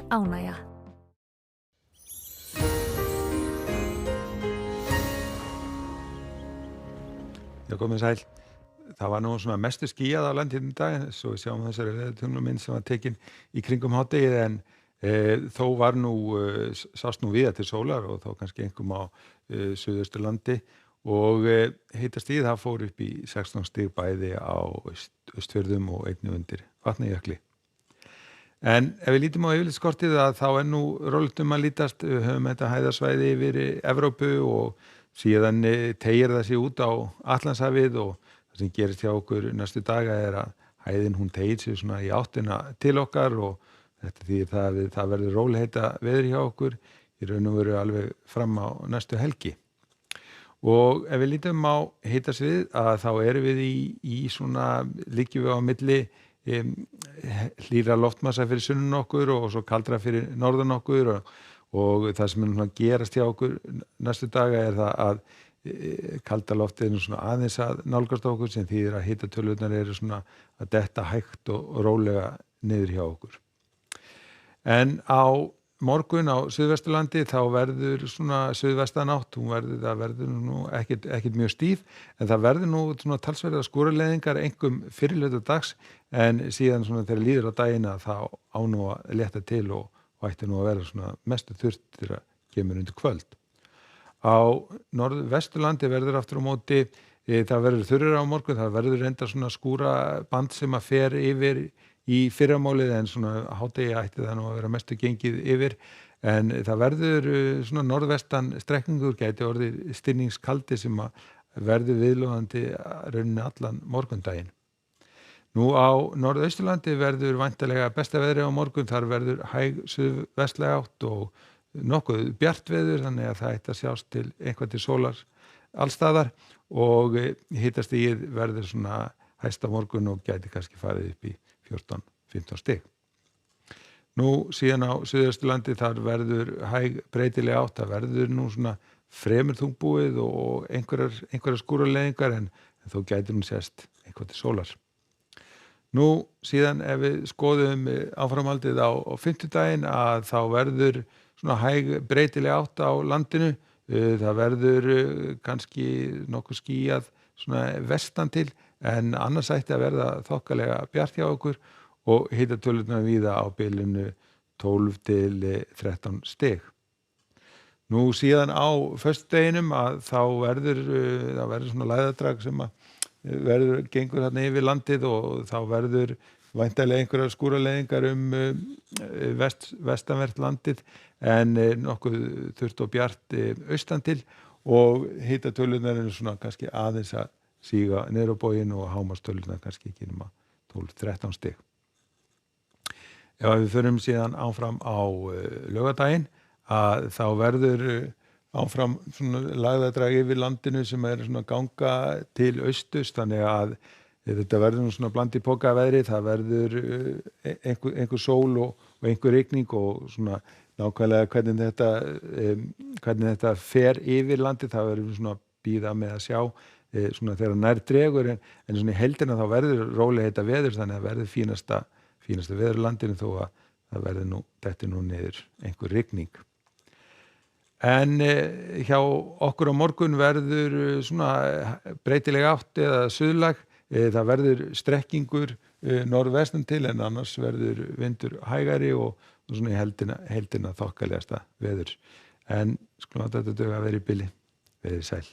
ánægja. Já, komið sæl. Það var nú svona mestu skýjað á landinu í dag, svo við sjáum þessari veðurtunglumynd sem var tekin í kringum hádegið, en þó var nú, sást nú víða til sólar og þá kannski einkum á Suðausturlandi og hitastigið það fór upp í 16 stig bæði á Austfjörðum og einnig undir Vatnajökli. En ef við lítum á yfirlitskortið þá nú rólegt að lítast, við höfum þetta hæðarsvæði yfir Evrópu og síðan teygir það sig út á Atlantshafið og það sem gerist hjá okkur næstu daga að hæðin hún teygir sig svona í áttina til okkar og þetta þýðir að það verður rólegheita veður hjá okkur í raun og veru alveg fram á næstu helgi. Og ef við lítum á hitasvið þá erum við í svona, liggjum við á milli hlýra loftmassa fyrir sunnan okkur og svo kaldra fyrir norðan okkur og það sem svona gerast hjá okkur næstu daga það að kalda loftið svona aðeins að nálgast okkur sem þýðir að hitatölurnar eru svona að detta hægt og rólega niður hjá okkur. En á morgun á Suðvesturlandi þá verður svona suðvestanátt, það verður nú ekkert mjög stíf, en það verður nú svona talsverðar skúraleiðingar einkum fyrri hluta dags, en síðan svona þegar líður á daginn þá á nú að létta til og ætti nú að vera svona mestu þurrt þegar kemur undir kvöld. Á Norðvesturlandi verður aftur á móti, það verður þurrur á morgun, það verður reyndar svona skúraband sem að fer yfir í fyrramálið en svona hádegi ætti það nú að vera mestu gengið yfir, en það verður svona norðvestan strekkingur, gæti orðið stinningskaldi sem að verður viðlóðandi rauninni allan morgundaginn. Nú á Norðausturlandi verður væntanlega besta veðri á morgun, þar verður hæg suðvestlæg átt og nokkuð bjart veður, þannig að það ætti að sjást til einhvað til sólar allstaðar og hitastigið verður svona hæst á morgun og gæti kannski farið upp í 14-15 stig. Nú síðan á Suðausturlandi þar verður hæg breytileg átt, það verður nú svona fremur þungbúið og einhverjar skúraleiðingar en þó gæti nú sést einhvað til sólar. Nú síðan ef við skoðum áframhaldið á fimmtudaginn þá verður svona hæg breytileg átt á landinu, það verður kannski nokkuð skýjað svona vestan til, en annars ætti að verða þokkalega bjart hjá okkur og hitatölurnar víða á bilinu 12 til 13 stig. Nú síðan á föstudeginum þá verður svona lægðardrag sem að gengur þarna yfir landið og þá verður væntanlega einhverjar skúraleiðingar vestanvert landið en nokkuð þurrt og bjart austan til og hitatölurnar eru svona kannski aðeins að síga niður á bóginn og hámarkstölurnar kannski ekki nema 12-13 stig. Ef við förum síðan áfram á laugardaginn þá verður áfram svona lægðardrag yfir landinu sem svona ganga til austurs, þannig að þetta verður nú svona bland í poka veðri, það verður einhver sól og einhver rigning og svona nákvæmlega hvernig þetta fer yfir landið, það verður svona bíða með að sjá svona þegar nær dregur en svona í heildina þá verður rólegheita veður, þannig að verður fínasta veður landinu þó að það verður nú dettur nú niður einhver rigning. En hjá okkur á morgun verður svona breytileg átt eða suðlæg, það verður strekkingur norðvestan til en annars verður vindur hægari og svona í heildina þokkalegasta veður. En skulum láta þetta duga að vera í bili, verið sæl.